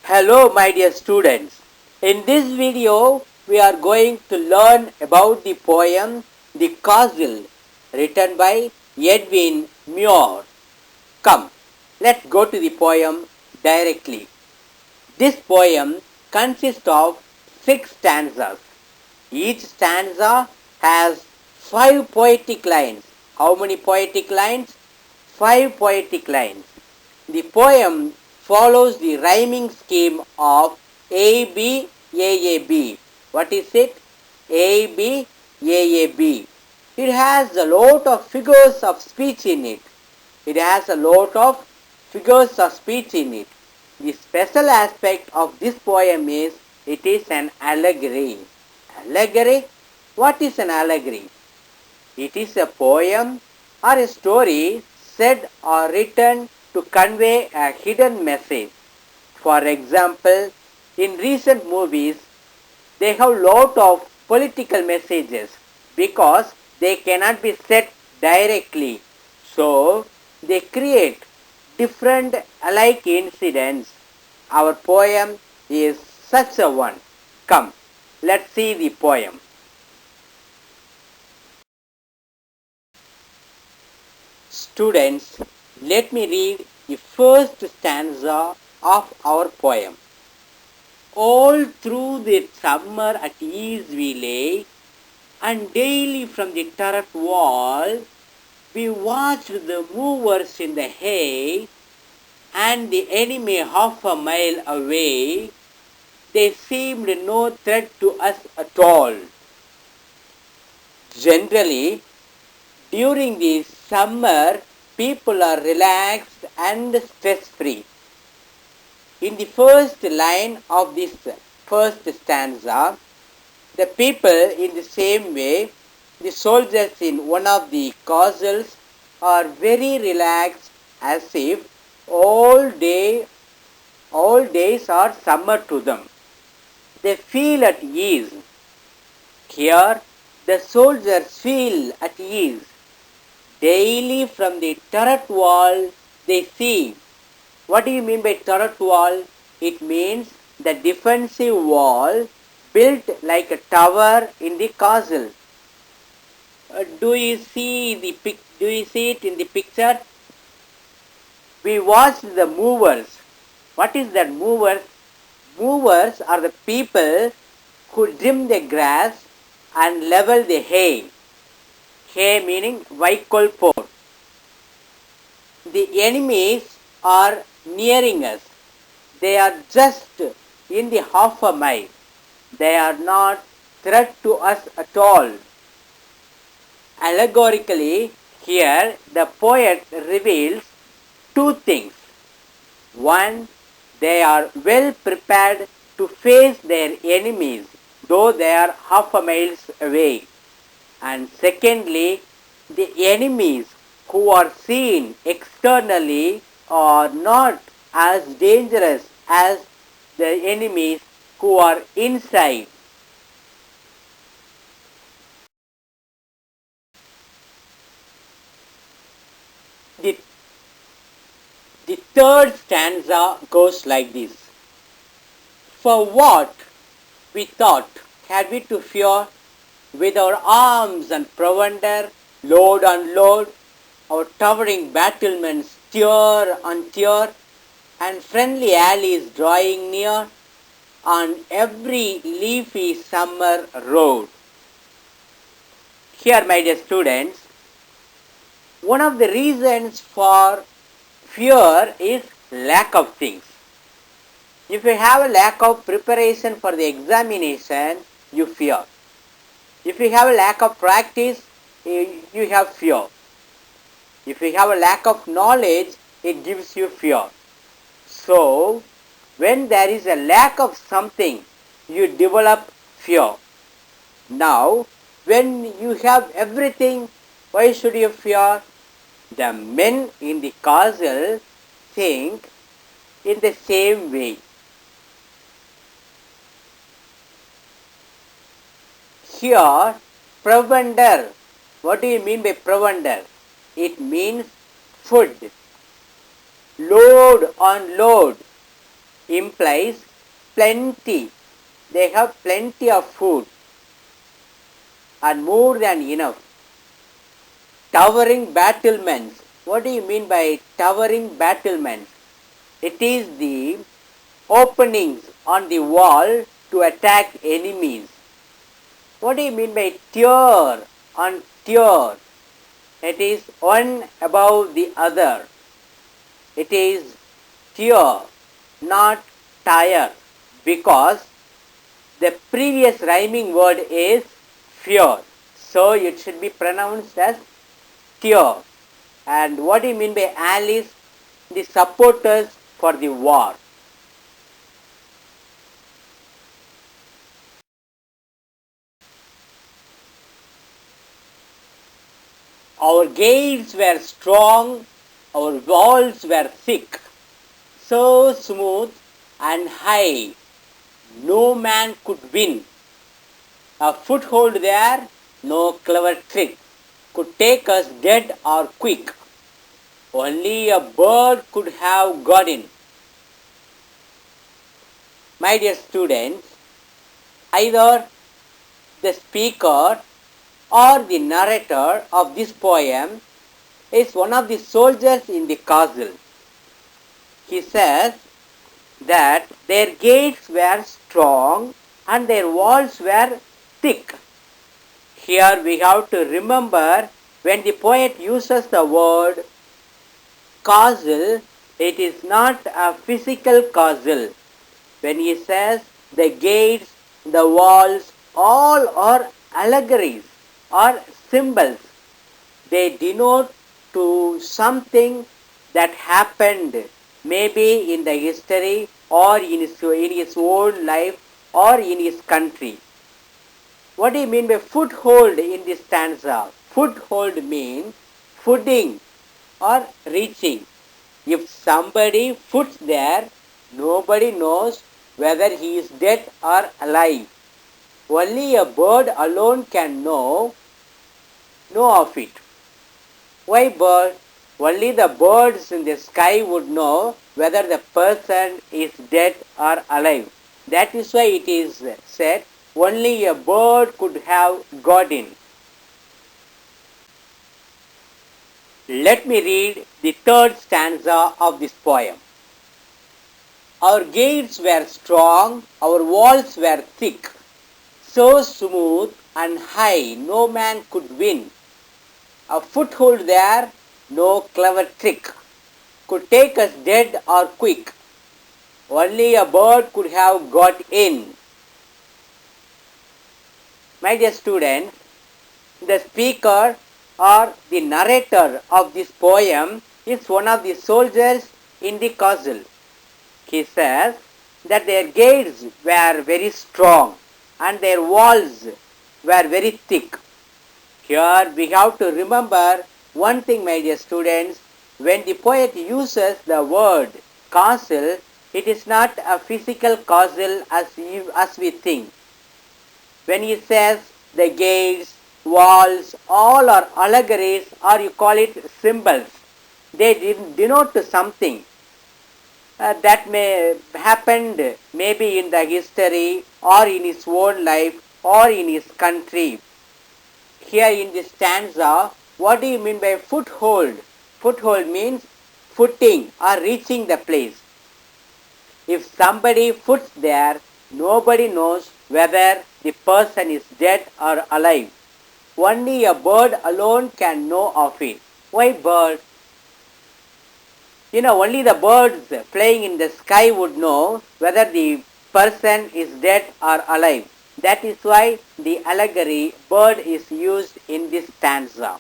Hello my dear students. In this video we are going to learn about the poem The Castle written by Edwin Muir. Come, let's go to the poem directly. This poem consists of 6 stanzas. Each stanza has 5 poetic lines. How many poetic lines? 5 poetic lines. The poem follows the rhyming scheme of AB, AAB. What is it? AB, AAB. It has a lot of figures of speech in it. It has a lot of figures of speech in it. The special aspect of this poem is it is an allegory. Allegory? What is an allegory? It is a poem or a story said or written to convey a hidden message. For example, in recent movies, they have lot of political messages because they cannot be said directly. So, they create different alike incidents. Our poem is such a one. Come, let's see the poem. Students, let me read the first stanza of our poem. All through the summer at ease we lay, and daily from the turret wall we watched the movers in the hay, and the enemy half a mile away. They seemed no threat to us at all. Generally, during the summer, people are relaxed and stress-free. In the first line of this first stanza, the people in the same way, the soldiers in one of the castles are very relaxed as if all days are summer to them. They feel at ease. Here, the soldiers feel at ease. Daily from the turret wall they see. What do you mean by turret wall? It means the defensive wall built like a tower in the castle. Do you see it in the picture? We watched the movers. What is that movers? Movers are the people who trim the grass and level the hay. Hay meaning Vaikol Port. The enemies are nearing us. They are just in the half a mile. They are not threat to us at all. Allegorically, here the poet reveals two things. One, they are well prepared to face their enemies, though they are half a mile away. And secondly, the enemies who are seen externally are not as dangerous as the enemies who are inside. The third stanza goes like this. For what, we thought, had we to fear? With our arms and provender, load on load, our towering battlements tier on tier, and friendly alleys drawing near, on every leafy summer road. Here, my dear students, one of the reasons for fear is lack of things. If you have a lack of preparation for the examination, you fear. If you have a lack of practice, you have fear. If you have a lack of knowledge, it gives you fear. So, when there is a lack of something, you develop fear. Now, when you have everything, why should you fear? The men in the castle think in the same way. Here, provender. What do you mean by provender? It means food. Load on load. implies plenty. They have plenty of food and more than enough. Towering battlements. What do you mean by towering battlements? It is the openings on the wall to attack enemies. What do you mean by tier on tier? It is one above the other. It is tier, not tire, because the previous rhyming word is fear. So it should be pronounced as tier. And what do you mean by allies? The supporters for the war. Our gates were strong, our walls were thick, so smooth and high, no man could win. A foothold there, no clever trick could take us dead or quick. Only a bird could have got in. My dear students, either the speaker or the narrator of this poem is one of the soldiers in the castle. He says that their gates were strong and their walls were thick. Here we have to remember, when the poet uses the word castle, it is not a physical castle. When he says the gates, the walls, all are allegories or symbols. They denote to something that happened maybe in the history or in his own life or in his country. What do you mean by foothold in this stanza? Foothold means footing or reaching. If somebody foots there, nobody knows whether he is dead or alive. Only a bird alone can know of it. Why bird? Only the birds in the sky would know whether the person is dead or alive. That is why it is said, only a bird could have got in. Let me read the third stanza of this poem. Our gates were strong, our walls were thick, so smooth and high no man could win. A foothold there, no clever trick could take us dead or quick. Only a bird could have got in. My dear students, the speaker or the narrator of this poem is one of the soldiers in the castle. He says that their gates were very strong and their walls were very thick. Here we have to remember one thing, my dear students. When the poet uses the word castle, it is not a physical castle as we think. When he says the gates, walls, all are allegories, or you call it symbols, they denote something that may happened maybe in the history or in his own life or in his country. Here in this stanza, what do you mean by foothold? Foothold means footing or reaching the place. If somebody foots there, nobody knows whether the person is dead or alive. Only a bird alone can know of it. Why bird? Only the birds flying in the sky would know whether the person is dead or alive. That is why the allegory bird is used in this stanza.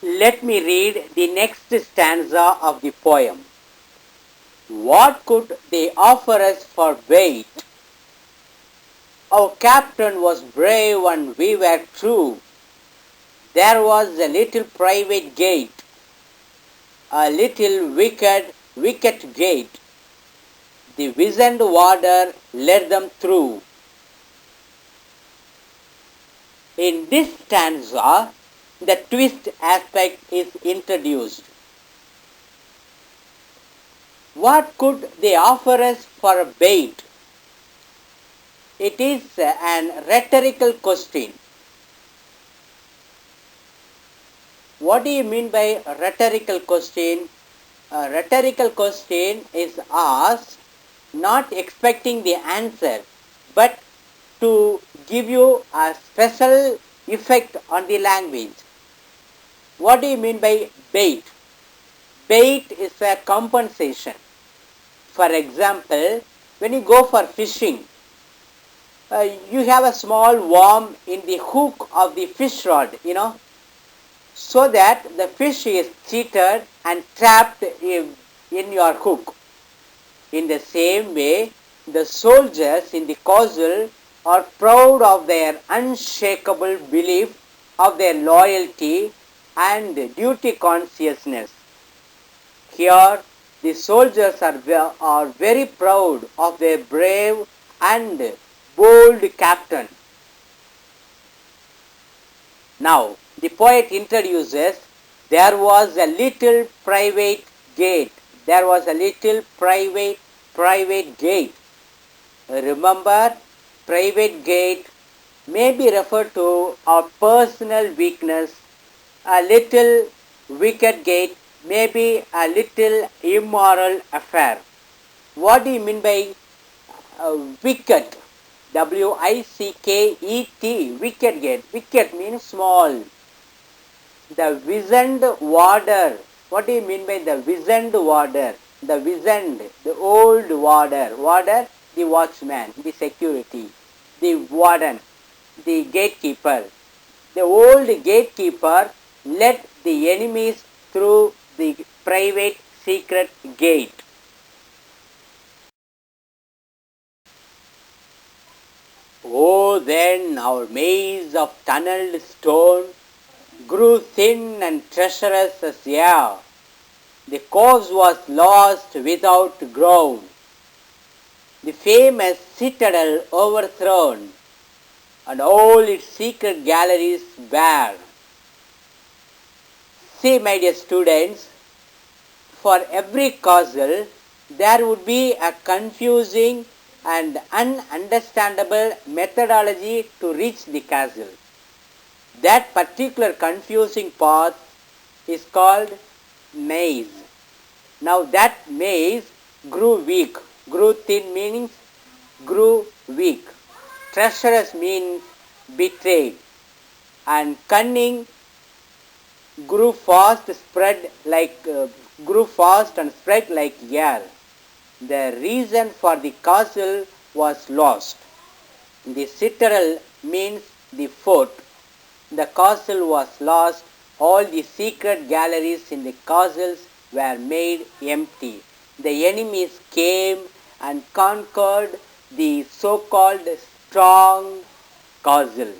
Let me read the next stanza of the poem. What could they offer us for bait? Our captain was brave and we were true. There was a little private gate, a little wicket gate. The wizened warder led them through. In this stanza, the twist aspect is introduced. What could they offer us for a bait? It is an rhetorical question. What do you mean by a rhetorical question? A rhetorical question is asked not expecting the answer, but to give you a special effect on the language. What do you mean by bait? Bait is a compensation. For example, when you go for fishing, you have a small worm in the hook of the fish rod, so that the fish is cheated and trapped in your hook. In the same way, the soldiers in the castle are proud of their unshakable belief of their loyalty and duty consciousness. Here, the soldiers are very proud of their brave and bold captain. Now, the poet introduces, there was a little private gate. There was a little private gate. Remember, private gate may be referred to our personal weakness. A little wicked gate may be a little immoral affair. What do you mean by wicked? Wicket, wicket gate. Wicket means small. The wizened warder. What do you mean by the wizened warder? The wizened, the old warder. Warder, the watchman, the security. The warden, the gatekeeper. The old gatekeeper let the enemies through the private secret gate. Oh, then our maze of tunneled stone grew thin and treacherous as air. The cause was lost without ground. The famous citadel overthrown, and all its secret galleries bare. See, my dear students, for every castle there would be a confusing and ununderstandable methodology to reach the castle. That particular confusing path is called maze. Now that maze grew weak. Grew thin means grew weak. Treacherous means betrayed. And cunning grew fast, grew fast and spread like air. The reason for the castle was lost. The citadel means the fort. The castle was lost. All the secret galleries in the castles were made empty. The enemies came and conquered the so-called strong castle.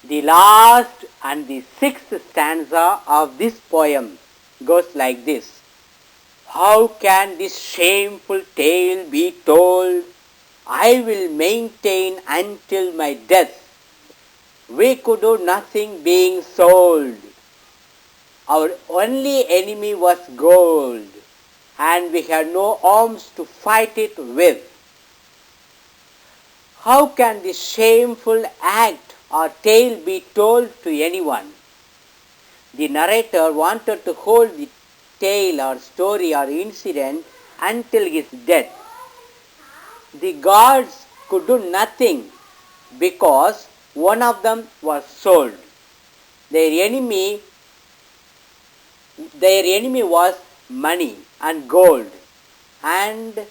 The last and the sixth stanza of this poem goes like this. How can this shameful tale be told? I will maintain until my death. We could do nothing being sold. Our only enemy was gold, and we had no arms to fight it with. How can this shameful act or tale be told to anyone? The narrator wanted to hold the tale or story or incident until his death. The gods could do nothing because one of them was sold. Their enemy was money and gold, and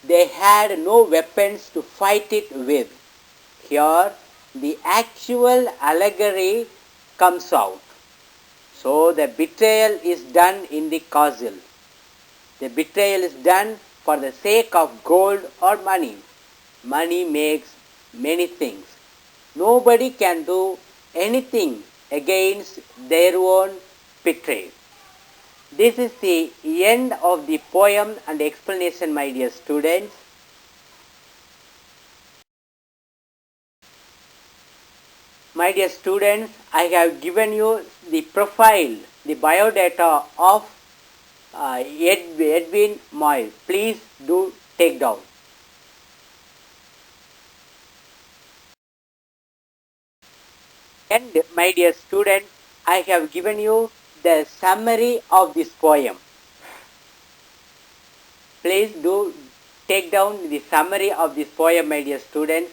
they had no weapons to fight it with. Here, the actual allegory comes out. So, the betrayal is done in the castle. The betrayal is done for the sake of gold or money. Money makes many things. Nobody can do anything against their own betrayal. This is the end of the poem and explanation, my dear students. My dear students, I have given you the profile, the biodata of Edwin Moyle. Please do take down. And my dear students, I have given you the summary of this poem. Please do take down the summary of this poem, my dear students.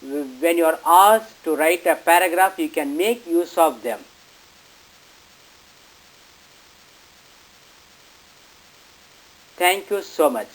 When you are asked to write a paragraph, you can make use of them. Thank you so much.